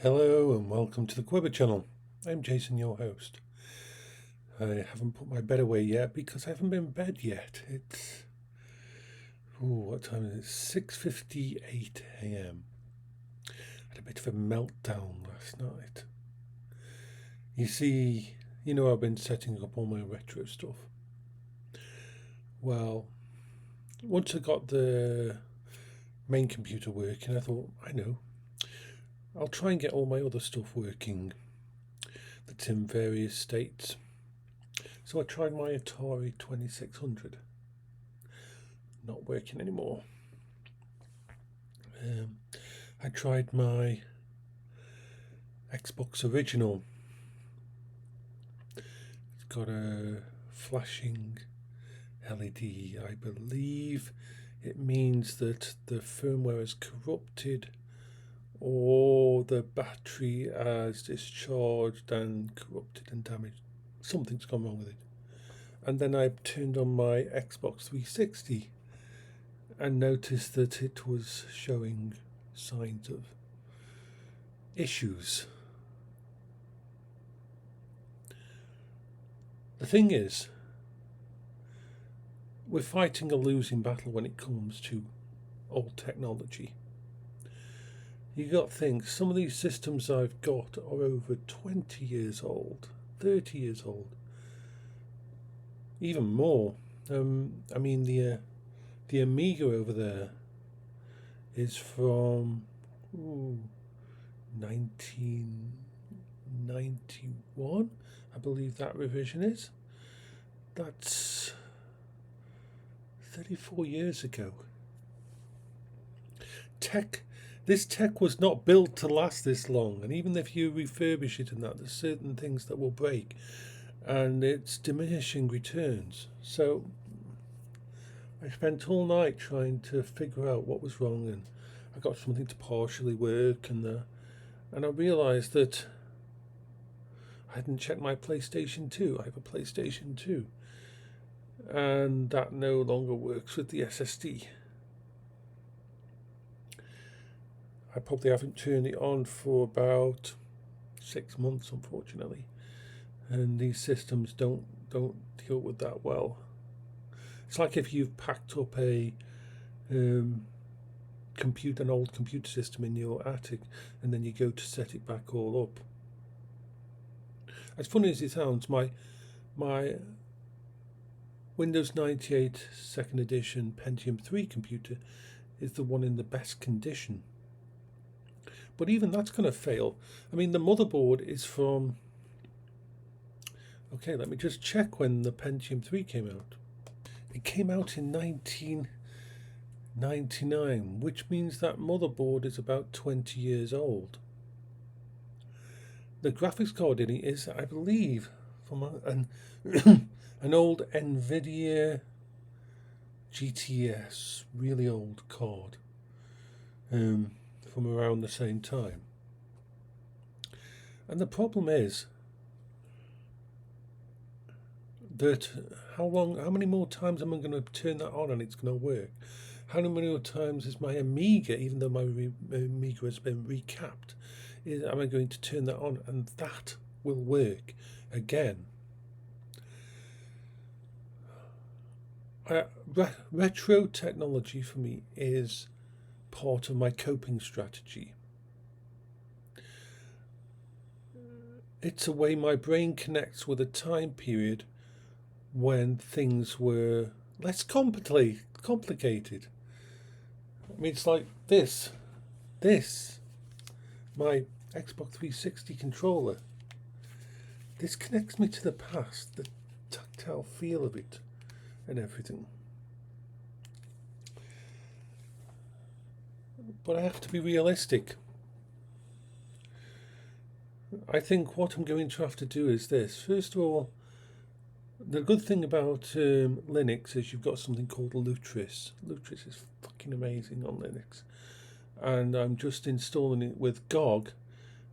Hello and welcome to the Quiver channel. I'm Jason, your host. I haven't put my bed away yet because I haven't been in bed yet. It's what time is it? 6:58 a.m. Had a bit of a meltdown last night. You see, I've been setting up all my retro stuff. Well, once I got the main computer working, I thought, I'll try and get all my other stuff working that's in various states. So I tried my Atari 2600. Not working anymore. I tried my Xbox original. It's got a flashing LED. I believe it means that the firmware is corrupted or the battery has discharged and corrupted and damaged. Something's gone wrong with it. And then I turned on my Xbox 360 and noticed that it was showing signs of issues. The thing is, we're fighting a losing battle when it comes to old technology. You got to think, some of these systems I've got are over 20 years old, 30 years old, even more. The Amiga over there is from 1991, I believe that revision is. That's 34 years ago. This tech was not built to last this long, and even if you refurbish it and that, there's certain things that will break, and it's diminishing returns. So I spent all night trying to figure out what was wrong, and I got something to partially work, and I realised that I hadn't checked my PlayStation 2. I have a PlayStation 2, and that no longer works with the SSD. I probably haven't turned it on for about 6 months, unfortunately, and these systems don't deal with that well. It's like if you've packed up an old computer system in your attic, and then you go to set it back all up. As funny as it sounds, my Windows 98 2nd edition Pentium 3 computer is the one in the best condition. But even that's going to fail. I mean, the motherboard is from... Okay, let me just check when the Pentium 3 came out. It came out in 1999, which means that motherboard is about 20 years old. The graphics card in it is, I believe, from an old NVIDIA GTS, really old card. From around the same time. And the problem is that how many more times am I going to turn that on and it's going to work? How many more times is my Amiga, even though my Amiga has been recapped, am I going to turn that on and that will work again? Retro technology for me is part of my coping strategy. It's a way my brain connects with a time period when things were less complicated. I mean, it's like this, my Xbox 360 controller. This connects me to the past, the tactile feel of it and everything. But I have to be realistic. I think what I'm going to have to do is this. First of all, the good thing about Linux is you've got something called Lutris. Lutris is fucking amazing on Linux. And I'm just installing it with GOG,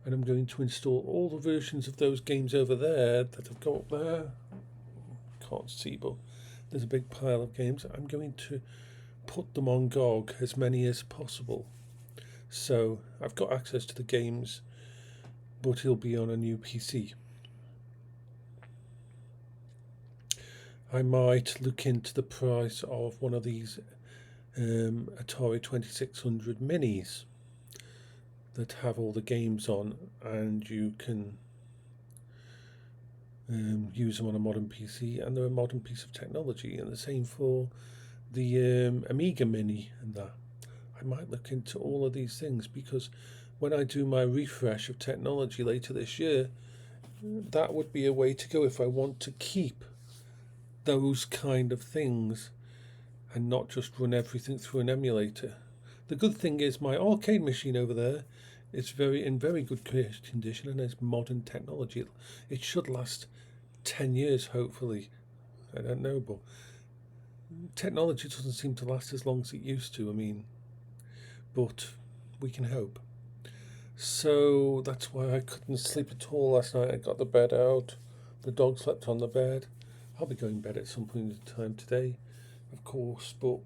and I'm going to install all the versions of those games over there that I've got up there. Can't see, but there's a big pile of games. I'm going to put them on GOG, as many as possible. So I've got access to the games but he'll be on a new PC. I might look into the price of one of these Atari 2600 minis that have all the games on, and you can use them on a modern PC, and they're a modern piece of technology. And the same for the Amiga Mini and that. I might look into all of these things, because when I do my refresh of technology later this year, that would be a way to go if I want to keep those kind of things and not just run everything through an emulator. The good thing is my arcade machine over there is in very good condition, and it's modern technology. It should last 10 years, hopefully. I don't know, but technology doesn't seem to last as long as it used to. But we can hope. So that's why I couldn't sleep at all last night. I got the bed out. The dog slept on the bed. I'll be going to bed at some point in time today, of course, but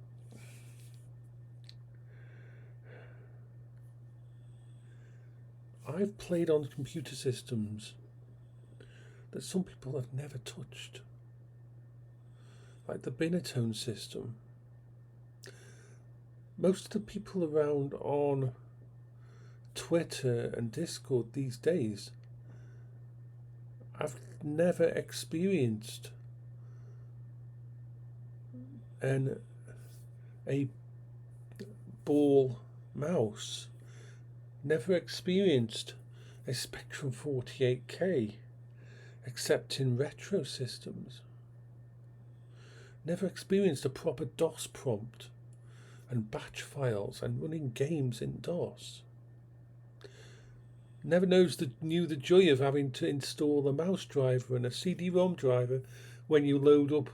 I've played on computer systems that some people have never touched, like the Binatone system. Most of the people around on Twitter and Discord these days have never experienced a ball mouse, never experienced a Spectrum 48K except in retro systems, never experienced a proper DOS prompt and batch files and running games in DOS, never knew the joy of having to install a mouse driver and a CD-ROM driver when you load up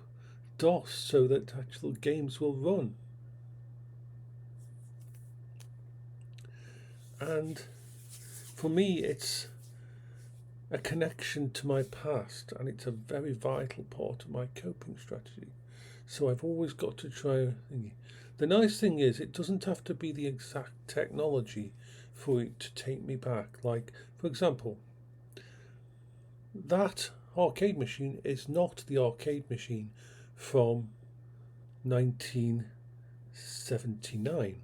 DOS so that actual games will run. And for me, it's a connection to my past, and it's a very vital part of my coping strategy. So I've always got to try. The nice thing is, it doesn't have to be the exact technology for it to take me back. Like, for example, that arcade machine is not the arcade machine from 1979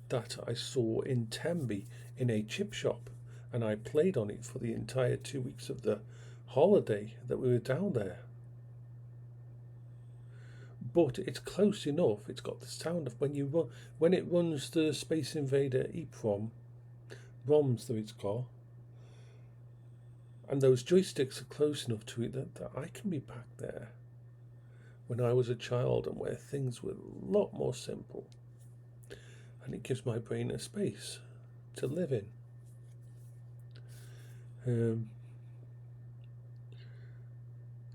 that I saw in Tenby in a chip shop, and I played on it for the entire 2 weeks of the holiday that we were down there. But it's close enough. It's got the sound of when it runs the Space Invader EEPROM ROMs that it's got, and those joysticks are close enough to it that I can be back there when I was a child, and where things were a lot more simple, and it gives my brain a space to live in.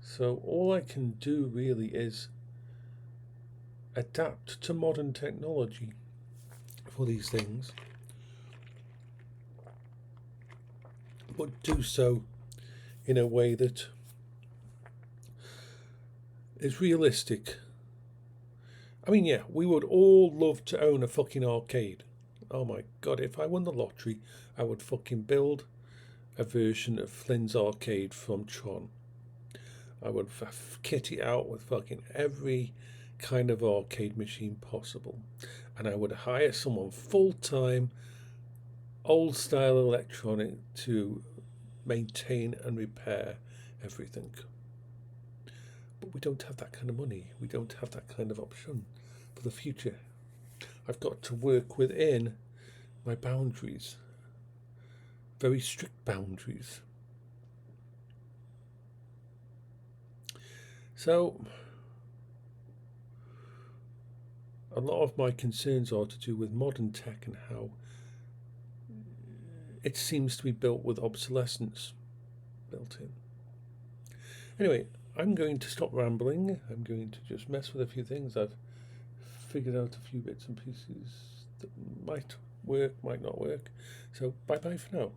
So all I can do really is adapt to modern technology for these things, but do so in a way that is realistic. I mean, yeah, we would all love to own a fucking arcade. Oh my god, if I won the lottery, I would fucking build a version of Flynn's arcade from Tron. I would kit it out with fucking every kind of arcade machine possible, and I would hire someone full-time, old-style electronic to maintain and repair everything. But we don't have that kind of money. We don't have that kind of option for the future. I've got to work within my boundaries, very strict boundaries. So a lot of my concerns are to do with modern tech and how it seems to be built with obsolescence built in. Anyway, I'm going to stop rambling. I'm going to just mess with a few things. I've figured out a few bits and pieces that might work, might not work. So bye-bye for now.